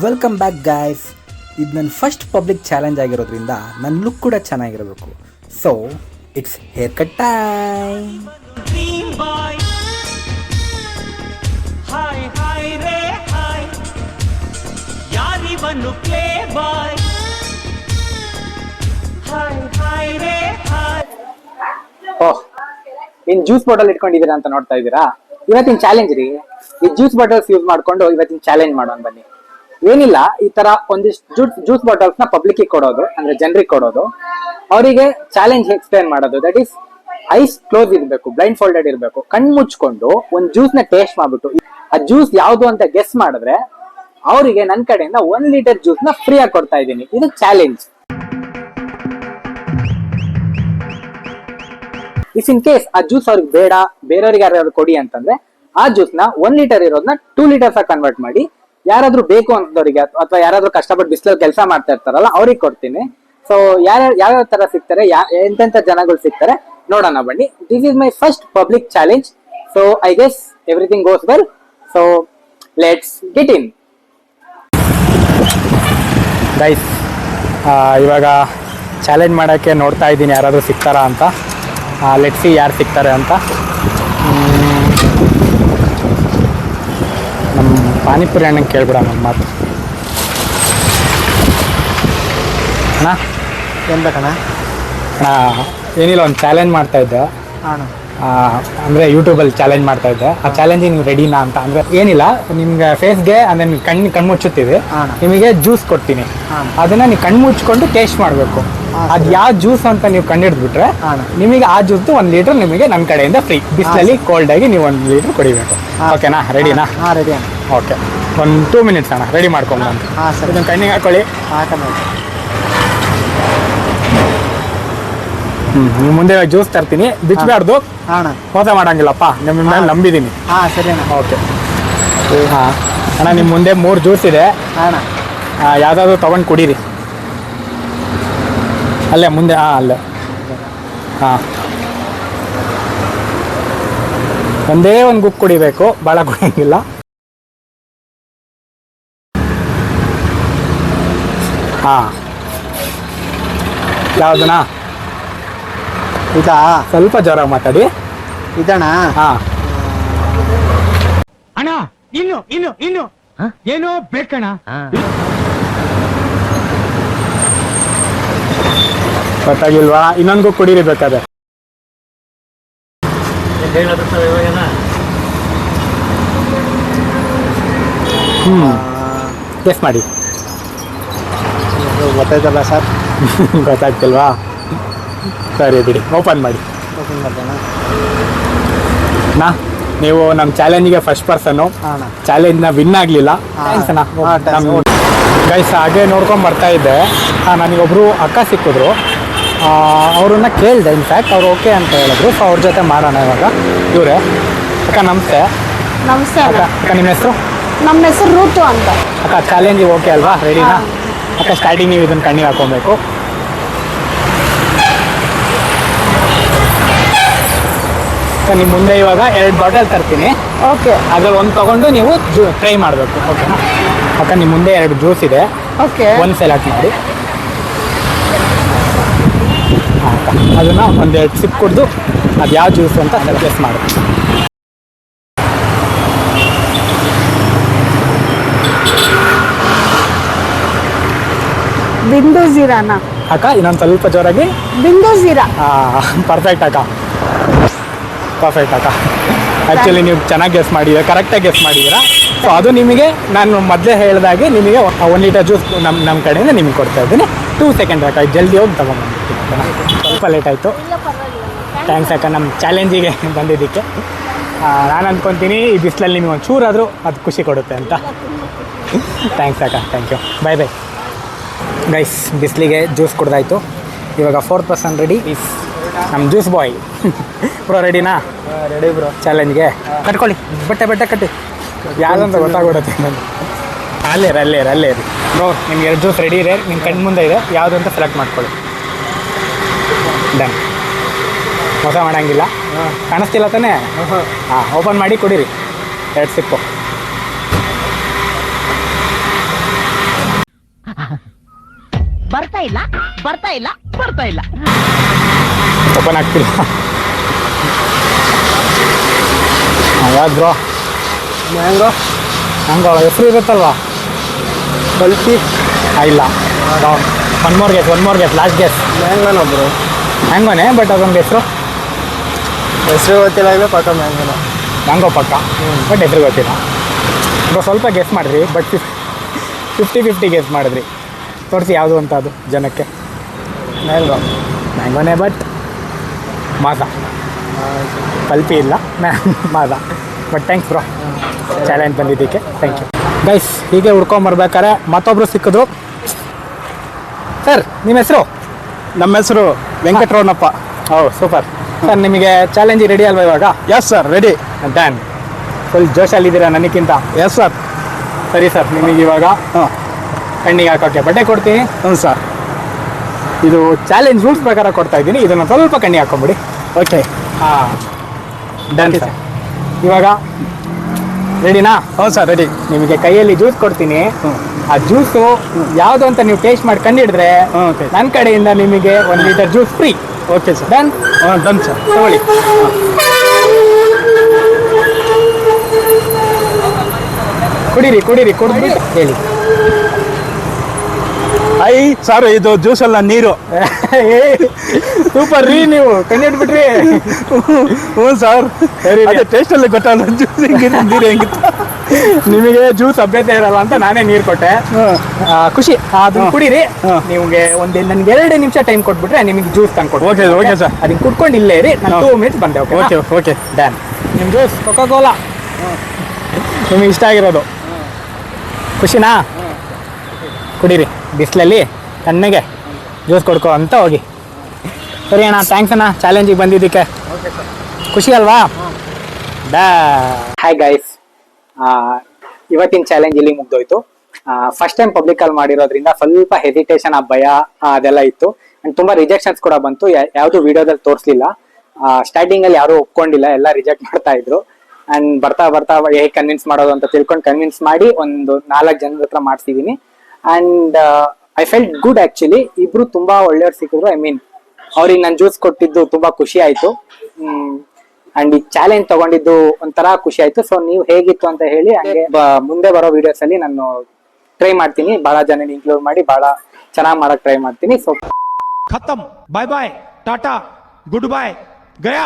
Welcome back guys. ಇದು ನನ್ನ first public challenge ಆಗಿರೋದ್ರಿಂದ ನನ್ನ ಲುಕ್ ಕೂಡ ಚೆನ್ನಾಗಿರಬೇಕು. So it's hair cut time. Oh, ಇನ್ ಜ್ಯೂಸ್ ಬಾಟಲ್ ಇಟ್ಕೊಂಡಿದ್ದೀರಾ ಅಂತ ನೋಡ್ತಾ ಇದ್ದೀರಾ? ಇವತ್ತಿನ ಚಾಲೆಂಜ್ ರೀ. ಈ ಜ್ಯೂಸ್ ಬಾಟಲ್ಸ್ ಯೂಸ್ ಮಾಡ್ಕೊಂಡು ಇವತ್ತಿನ ಚಾಲೆಂಜ್ ಮಾಡೋಣ ಬನ್ನಿ. ಏನಿಲ್ಲ, ಈ ತರ ಒಂದಿಷ್ಟು ಜ್ಯೂಸ್ ಬಾಟಲ್ಸ್ ನ ಪಬ್ಲಿಕ್ ಕೊಡೋದು, ಅಂದ್ರೆ ಜನರಿಗೆ ಕೊಡೋದು, ಅವರಿಗೆ ಚಾಲೆಂಜ್ ಎಕ್ಸ್ಪ್ಲೇನ್ ಮಾಡೋದು. ದಟ್ ಈಸ್ ಐಸ್ ಕ್ಲೋಸ್ ಇರ್ಬೇಕು, ಬ್ಲೈಂಡ್ ಫೋಲ್ಡೆಡ್ ಇರ್ಬೇಕು. ಕಣ್ ಮುಚ್ಕೊಂಡು ಒಂದ್ ಜ್ಯೂಸ್ ನ ಟೇಸ್ಟ್ ಮಾಡ್ಬಿಟ್ಟು ಆ ಜ್ಯೂಸ್ ಯಾವ್ದು ಅಂತ ಗೆಸ್ ಮಾಡಿದ್ರೆ ಅವರಿಗೆ ನನ್ನ ಕಡೆಯಿಂದ 1 ಲೀಟರ್ ಜ್ಯೂಸ್ ನ ಫ್ರೀ ಆಗಿ ಕೊಡ್ತಾ ಇದ್ದೀನಿ. ಇದು ಚಾಲೆಂಜ್. ಇಫ್ ಇನ್ ಕೇಸ್ ಆ ಜ್ಯೂಸ್ ಅವ್ರಿಗೆ ಬೇಡ, ಬೇರೆಯವ್ರಿಗೆ ಯಾರಾದ್ರು ಕೊಡಿ ಅಂತಂದ್ರೆ ಆ ಜ್ಯೂಸ್ ನ 1 ಲೀಟರ್ ಇರೋದನ್ನ 2 ಲೀಟರ್ಸ್ ಆಗಿ ಕನ್ವರ್ಟ್ ಮಾಡಿ ಯಾರಾದ್ರೂ ಬೇಕು ಅಂತದವರಿಗೆ ಅಥವಾ ಯಾರಾದ್ರೂ ಕಷ್ಟಪಟ್ಟು ಬಿಸಿಲಲ್ಲಿ ಕೆಲಸ ಮಾಡ್ತಾ ಇರ್ತಾರಲ್ಲ ಅವ್ರಿಗೆ ಕೊಡ್ತೀನಿ. ಸೊ ಯಾವ್ಯಾವ ತರ ಸಿಗ್ತಾರೆ, ಎಂತೆಂತ ಜನಗಳು ಸಿಗ್ತಾರೆ ನೋಡೋಣ ಬನ್ನಿ. This is my first public challenge. So I guess everything goes well. So let's get in guys. ಇವಾಗ ಚಾಲೆಂಜ್ ಮಾಡೋಕ್ಕೆ ನೋಡ್ತಾ ಇದ್ದೀನಿ ಯಾರಾದರೂ ಸಿಗ್ತಾರಾ ಅಂತ. ಲೆಟ್ಸ್ ಸಿ ಯಾರು ಸಿಗ್ತಾರೆ ಅಂತ. ನಮ್ಮ ಪಾನಿಪುರಿ ಅಣ್ಣಂಗೆ ಕೇಳ್ಬಿಡ ನಮ್ಮ ಮಾತು. ಅಣ್ಣ ಏನು ಬೇಕಣ್ಣ? ಅಣ್ಣ ಏನಿಲ್ಲ, ಒಂದು ಚಾಲೆಂಜ್ ಮಾಡ್ತಾ ಇದ್ದೆ. ಅಂದರೆ ಯೂಟ್ಯೂಬಲ್ಲಿ ಚಾಲೆಂಜ್ ಮಾಡ್ತಾ ಇದ್ದೆ. ಆ ಚಾಲೆಂಜಿಗೆ ನೀವು ರೆಡಿನಾ ಅಂತ. ಅಂದರೆ ಏನಿಲ್ಲ, ನಿಮ್ಗೆ ಫೇಸ್ಗೆ ಅಂದರೆ ನೀವು ಕಣ್ಣು ಮುಚ್ಚುತ್ತೀವಿ, ನಿಮಗೆ ಜ್ಯೂಸ್ ಕೊಡ್ತೀನಿ. ಅದನ್ನು ನೀವು ಕಣ್ಣು ಮುಚ್ಕೊಂಡು ಟೇಸ್ಟ್ ಮಾಡಬೇಕು. ಅದು ಯಾವ ಜ್ಯೂಸ್ ಅಂತ ನೀವು ಕಂಡಿಡ್ಬಿಟ್ರೆ ನಿಮಗೆ ಆ ಜ್ಯೂಸ್ 1 ಲೀಟರ್ ನಿಮಗೆ ನನ್ನ ಕಡೆಯಿಂದ ಫ್ರೀ. ಬಿಸಿಲಲ್ಲಿ ಕೋಲ್ಡ್ ಆಗಿ ನೀವು 1 ಲೀಟರ್ ಕುಡಿಬೇಕು. ಓಕೆನಾ? ರೆಡಿನಾ? ರೆಡಿ ಅಣ್ಣ. ಓಕೆ, ಒಂದು 2 ಮಿನಿಟ್ಸ್ ಅಣ್ಣ, ರೆಡಿ ಮಾಡ್ಕೊಂಡು ಅಂತ. ಇದನ್ನು ಕಣ್ಣಿಗೆ ಹಾಕೊಳ್ಳಿ. ನೀವು ಮುಂದೆ ಜ್ಯೂಸ್ ತರ್ತೀನಿ, ಬಿಚ್ಚಬಾರ್ದು. ಮೋಸ ಮಾಡಂಗಿಲ್ಲಪ್ಪ, ನಿಮ್ಮ ಮೇಲೆ ನಂಬಿದ್ದೀನಿ. ಸರಿ ಅಣ್ಣ. ಓಕೆ. ಅಣ್ಣ ನಿಮ್ಮ ಮುಂದೆ 3 ಜ್ಯೂಸ್ ಇದೆ. ಯಾವುದಾದ್ರು ತೊಗೊಂಡು ಕುಡೀರಿ. ಅಲ್ಲೇ ಮುಂದೆ. ಅಲ್ಲೇ. ಒಂದೇ ಒಂದು ಗುಕ್ ಕುಡಿಬೇಕು, ಭಾಳ ಕುಡಿಯಂಗಿಲ್ಲ. ಯಾವುದಣ್ಣ? ಇದಾ? ಸ್ವಲ್ಪ ಜ್ವರ ಮಾತಾಡಿ. ಇದಣ್ಣ? ಅಣ್ಣ ಇನ್ನು ಏನೋ ಬೇಕಣ್ಣ. ಗೊತ್ತಾಗಿಲ್ವಾ? ಇನ್ನೊಂದು ಕುಡೀರಿ ಬೇಕಾದ್ರೆ. ಗೆಸ್ ಮಾಡಿ. ಗೊತ್ತಾಯ್ತಲ್ಲ ಸರ್. ಗೊತ್ತಾಗ್ತಿಲ್ವಾ? ಸರಿ ಬಿಡಿ, ಓಪನ್ ಮಾಡಿ. ನೀವು ನಮ್ಮ ಚಾಲೆಂಜಿಗೆ ಫಸ್ಟ್ ಪರ್ಸನ್ನು. ಚಾಲೆಂಜ್ನ ವಿನ್ ಆಗಲಿಲ್ಲ. ಗೈಸ್, ಹಾಗೆ ನೋಡ್ಕೊಂಡು ಬರ್ತಾ ಇದ್ದೆ. ನನಗೊಬ್ಬರು ಅಕ್ಕ ಸಿಕ್ಕಿದ್ರು. ಅವ್ರನ್ನ ಕೇಳಿದೆ. ಇನ್ಫ್ಯಾಕ್ಟ್ ಅವ್ರು ಓಕೆ ಅಂತ ಹೇಳಿದ್ರು. ಸೊ ಅವ್ರ ಜೊತೆ ಮಾಡೋಣ ಇವಾಗ. ಇವರೇ ಅಕ್ಕ, ನಮಸ್ತೆ. ನಮಸ್ತೆ ಅಕ್ಕ, ನಿಮ್ಮ ಹೆಸರು? ನಮ್ಮ ಹೆಸರು ರೂತು ಅಂತ. ಅಕ್ಕ, ಚಾಲೆಂಜಿಗೆ ಓಕೆ ಅಲ್ವಾ? ರೆಡಿನಾ? ಅಕ್ಕ, ಸ್ಟಾರ್ಟಿಂಗ್ ನೀವು ಇದನ್ನು ಕಣ್ಣಿಗೆ ಹಾಕೊಬೇಕು. ನಿಮ್ಮ ಮುಂದೆ ಇವಾಗ 2 ಬಾಟಲ್ ತರ್ತೀನಿ. ಓಕೆ. ಅದ್ರಲ್ಲಿ ಒಂದು ತಗೊಂಡು ನೀವು ಟ್ರೈ ಮಾಡಬೇಕು. ಓಕೆನಾ? ಅಕ್ಕ, ನಿಮ್ಮ ಮುಂದೆ 2 ಜ್ಯೂಸ್ ಇದೆ. ಓಕೆ. ಒಂದು ಸೆಲೆಕ್ಟ್ ಮಾಡಿ. ಅಕ್ಕ, ಅದನ್ನು 1-2 ಸಿಪ್ ಕುಡಿದು ಅದು ಯಾವ ಜ್ಯೂಸ್ ಅಂತ ಸೆಲೆಕ್ಟ್ ಮಾಡಿ. ಬಿಂದು ಜೀರಾನ? ಅಕ್ಕ, ಇನ್ನೊಂದು ಸ್ವಲ್ಪ ಜೋರಾಗಿ. ಬಿಂದು ಜೀರಾ. ಪರ್ಫೆಕ್ಟ್ ಅಕ್ಕ, ಪರ್ಫೆಕ್ಟ್ ಅಕ್ಕ. ಆ್ಯಕ್ಚುಲಿ ನೀವು ಚೆನ್ನಾಗಿ ಗೆಸ್ ಮಾಡಿದ್ದೀರಾ, ಕರೆಕ್ಟಾಗಿ ಗೆಸ್ ಮಾಡಿದ್ದೀರಾ. ಸೊ ಅದು ನಿಮಗೆ ನಾನು ಮೊದಲೇ ಹೇಳಿದಾಗೆ ನಿಮಗೆ 1 ಲೀಟರ್ ಜ್ಯೂಸ್ ನಮ್ಮ ಕಡೆಯಿಂದ ನಿಮಗೆ ಕೊಡ್ತಾ ಇದ್ದೀನಿ. 2 ಸೆಕೆಂಡ್ ಅಕ್ಕ, ಜಲ್ದಿ ಹೋಗಿ ತೊಗೊಂಡ್ಬಂದ್ಬಿಡ್ತೀನಿ. ಓಕೆನಾ? ಸ್ವಲ್ಪ ಲೇಟ್ ಆಯಿತು. ಥ್ಯಾಂಕ್ಸ್ ಅಕ್ಕ, ನಮ್ಮ ಚಾಲೆಂಜಿಗೆ ಬಂದಿದ್ದಕ್ಕೆ. ನಾನು ಅಂದ್ಕೊತೀನಿ ಈ ಬಿಸಿಲಲ್ಲಿ ನಿಮಗೆ ಒಂದು ಚೂರಾದರೂ ಅದು ಖುಷಿ ಕೊಡುತ್ತೆ ಅಂತ. ಥ್ಯಾಂಕ್ಸ್ ಅಕ್ಕ, thank you. Bye bye. Guys, ಬಿಸಿಲಿಗೆ ಜ್ಯೂಸ್ ಕುಡ್ದಾಯ್ತು. ಇವಾಗ 4th ಪರ್ಸನ್ ರೆಡಿ. ನಮ್ಮ ಜ್ಯೂಸ್ ಬಾಯ್ ಬ್ರೋ ರೆಡಿನಾ? Ready bro. ಚಾಲೆಂಜ್ಗೆ ಕಟ್ಕೊಳ್ಳಿ. ಬಟ್ಟೆ ಕಟ್ಟಿ. ಯಾವುದಂತ ಗೊತ್ತಾಗ್ಬಿಡುತ್ತೆ ನನಗೆ. ಅಲ್ಲೇ ರೀ ಬ್ರೋ. ನಿಮ್ಗೆ 2 ಜ್ಯೂಸ್ ರೆಡಿ ಇದೆ, ನಿಮ್ಮ ಕಣ್ಣು ಮುಂದೆ ಇದೆ. ಯಾವುದು ಅಂತ ಸೆಲೆಕ್ಟ್ ಮಾಡ್ಕೊಳ್ಳಿ. ಡನ್. ಮೋಸ ಮಾಡೋಂಗಿಲ್ಲ. ಕಾಣಿಸ್ತಿಲ್ಲ ತಾನೇ? ಓಪನ್ ಮಾಡಿ ಕುಡೀರಿ. 2 ಸಿಪ್ಪು. ಬರ್ತಾ ಇಲ್ಲ ಬರ್ತಾ ಇಲ್ಲ ಬರ್ತಾ ಇಲ್ಲ. ಓಪನ್ ಆಗ್ತಿಲ್ಲ. ಯಾವ್ದು ಬ್ರೋ? ಮ್ಯಾಂಗೋ, ಹಂಗ ಹೆಸರು ಇರುತ್ತಲ್ವಾ? ಕಲ್ಪಿ. ಇಲ್ಲ, one more guess, last guess. ಮ್ಯಾಂಗೋನ ಬ್ರೋ. ಮ್ಯಾಂಗೋನೇ, ಬಟ್ ಅದೊಂದು ಹೆಸರು ಹೆಸರು ಗೊತ್ತಿಲ್ಲ, ಇಲ್ಲ ಪಕ್ಕ ಮ್ಯಾಂಗೋನ. ಮ್ಯಾಂಗೋ ಪಕ್ಕ, ಬಟ್ ಹೆಸರು ಗೊತ್ತಿಲ್ಲ. ಬ್ರೋ ಸ್ವಲ್ಪ ಗೆಸ್ ಮಾಡಿದ್ರಿ, ಬಟ್ 50-50 ಗೆಸ್ ಮಾಡಿದ್ರಿ. ತೋರಿಸಿ ಯಾವುದು ಅಂತ ಅದು ಜನಕ್ಕೆ. ಮ್ಯಾಂಗೋನೇ, ಬಟ್ ಮಾದ. ಕಲ್ಪಿ ಇಲ್ಲ, ಮಾದ. ಬಟ್ ಥ್ಯಾಂಕ್ಸ್ ಬ್ರೋ, ಚಾಲೆಂಜ್ ಬಂದಿದ್ದಕ್ಕೆ ಥ್ಯಾಂಕ್ ಯು. ಗೈಸ್, ಹೀಗೆ ಹುಡ್ಕೊಂಬರ್ಬೇಕಾರೆ ಮತ್ತೊಬ್ರು ಸಿಕ್ಕಿದ್ರು. ಸರ್, ನಿಮ್ಮ ಹೆಸರು? ನಮ್ಮ ಹೆಸರು ವೆಂಕಟರಮಣಪ್ಪ. ಹೌದು, ಸೂಪರ್. ಸರ್, ನಿಮಗೆ ಚಾಲೆಂಜ್ ರೆಡಿ ಅಲ್ವಾ ಇವಾಗ? Yes sir, ready. Done. Full ಜೋಶಲ್ಲಿದ್ದೀರಾ ನನಗಿಂತ? Yes sir. ಸರಿ ಸರ್, ನಿಮಗೆ ಇವಾಗ ಹಾಂ, ಕಣ್ಣಿಗೆ ಹಾಕೋಕ್ಕೆ ಬಟ್ಟೆ ಕೊಡ್ತೀನಿ. ಹ್ಞೂ ಸರ್. ಇದು ಚಾಲೆಂಜ್ ರೂಲ್ಸ್ ಪ್ರಕಾರ ಕೊಡ್ತಾ ಇದ್ದೀನಿ, ಇದನ್ನು ಸ್ವಲ್ಪ ಕಣ್ಣಿಗೆ ಹಾಕೊಂಬಿಡಿ. ಓಕೆ. ಹಾಂ, ಡನ್ ಸರ್. ಇವಾಗ ರೆಡಿನಾ? ಹ್ಞೂ ಸರ್, ರೆಡಿ. ನಿಮಗೆ ಕೈಯಲ್ಲಿ ಜ್ಯೂಸ್ ಕೊಡ್ತೀನಿ. ಆ ಜ್ಯೂಸು ಯಾವುದು ಅಂತ ನೀವು ಟೇಸ್ಟ್ ಮಾಡಿ ಕಂಡಿಡಿದ್ರೆ ಓಕೆ. ನನ್ನ ಕಡೆಯಿಂದ ನಿಮಗೆ 1 litre juice free. Okay sir. Done? ಹಾಂ, ಡನ್ ಸರ್. ತಗೊಳ್ಳಿ. ಕುಡೀರಿ ಕುಡಿದ್ಬಿಟ್ಟು ಹೇಳಿ. ಸರ್, ಇದು ಜ್ಯೂಸ್ ಎಲ್ಲ ನೀರು. ಸೂಪರ್ ರೀ, ನೀವು ಕಂಡಿಡ್ಬಿಟ್ರಿ. ಹ್ಞೂ ಸರ್. ಸರಿ, ಅದೇ ಟೇಸ್ಟಲ್ಲಿ ಗೊತ್ತಲ್ಲ ಜ್ಯೂಸ್ ಹೆಂಗಿತ್ತು, ನೀರು ಹೆಂಗಿತ್ತು. ನಿಮಗೆ ಜ್ಯೂಸ್ ಅಭ್ಯತೆ ಇರಲ್ಲ ಅಂತ ನಾನೇ ನೀರು ಕೊಟ್ಟೆ. ಖುಷಿ, ಅದನ್ನ ಕುಡೀರಿ. ನಿಮಗೆ ನನಗೆ 2 ನಿಮಿಷ ಟೈಮ್ ಕೊಟ್ಬಿಟ್ರೆ ನಿಮಗೆ ಜ್ಯೂಸ್ ತಂದು ಕೊಡ್ತೀನಿ. Okay, okay sir. ಅದನ್ನ ಕುಡ್ಕೊಂಡು ಇಲ್ಲೇ ಇರಿ, ನಾನು 2 ಮಿನಿಟ್ಸ್ ಬಂದೆ. Okay okay, okay. ಡನ್. ನಿಮ್ಮ ಜ್ಯೂಸ್ ಕೊಕೊಕೋಲಾ ನಿಮಗೆ ಇಷ್ಟ ಆಗಿರೋದು. ಖುಷಿನಾ? ಕುಡೀರಿ, ಬಿಸಿಲಲ್ಲಿ ತಣ್ಣಗೆ ಜ್ಯೂಸ್ ಕೊಡ್ಕೋ ಅಂತ ಹೋಗಿ. ಸರಿ ಅಣ್ಣ, ಥ್ಯಾಂಕ್ಸ್ ಅಣ್ಣ ಚಾಲೆಂಜಿಗೆ ಬಂದಿದ್ದಕ್ಕೆ. ಖುಷಿ ಅಲ್ವಾ? ಹಾಯ್ ಗೈಸ್, ಇವತ್ತಿನ ಚಾಲೆಂಜ್ ಇಲ್ಲಿ ಮುಗ್ದೋಯ್ತು. ಫಸ್ಟ್ ಟೈಮ್ ಪಬ್ಲಿಕ್ ಕಾಲ್ ಮಾಡಿರೋದ್ರಿಂದ ಸ್ವಲ್ಪ ಹೆಸಿಟೇಷನ್, ಆ ಭಯ ಅದೆಲ್ಲ ಇತ್ತು. ಅಂಡ್ ತುಂಬಾ ರಿಜೆಕ್ಷನ್ಸ್ ಕೂಡ ಬಂತು. ಯಾವುದು ವಿಡಿಯೋದಲ್ಲಿ ತೋರಿಸ್ಲಿಲ್ಲ. ಸ್ಟಾರ್ಟಿಂಗ್ ಅಲ್ಲಿ ಯಾರು ಒಪ್ಕೊಂಡಿಲ್ಲ, ಎಲ್ಲ ರಿಜೆಕ್ಟ್ ಮಾಡ್ತಾ ಇದ್ರು. ಅಂಡ್ ಬರ್ತಾ ಬರ್ತಾ ಹೇಗೆ ಕನ್ವಿನ್ಸ್ ಮಾಡೋದು ಅಂತ ತಿಳ್ಕೊಂಡು ಕನ್ವಿನ್ಸ್ ಮಾಡಿ ಒಂದು 4 ಜನರ ಹತ್ರ ಮಾಡ್ಸಿದೀನಿ. And I felt good actually. ಇಬ್ರು ತುಂಬಾ ಒಳ್ಳೆಯವ್ರು ಸಿಕ್ಕಿದ್ರು. ಐ ಮೀನ್, ಅವ್ರಿಗೆ ನಾನು ಜ್ಯೂಸ್ ಕೊಟ್ಟಿದ್ದು ತುಂಬಾ ಖುಷಿ ಆಯ್ತು. ಅಂಡ್ ಈ ಚಾಲೆಂಜ್ ತಗೊಂಡಿದ್ದು ಒಂಥರ ಖುಷಿ ಆಯ್ತು. ಸೊ ನೀವು ಹೇಗಿತ್ತು ಅಂತ ಹೇಳಿ, ಹಂಗೆ ಮುಂದೆ ಬರೋ ವಿಡಿಯೋಸ್ ಅಲ್ಲಿ ನಾನು ಟ್ರೈ ಮಾಡ್ತೀನಿ. ಬಹಳ ಜನ ಇನ್ಕ್ಲೂಡ್ ಮಾಡಿ ಬಹಳ ಚೆನ್ನಾಗಿ ಮಾಡಕ್ ಟ್ರೈ ಮಾಡ್ತೀನಿ. ಸೊ खत्म, bye bye, tata, good bye, गया.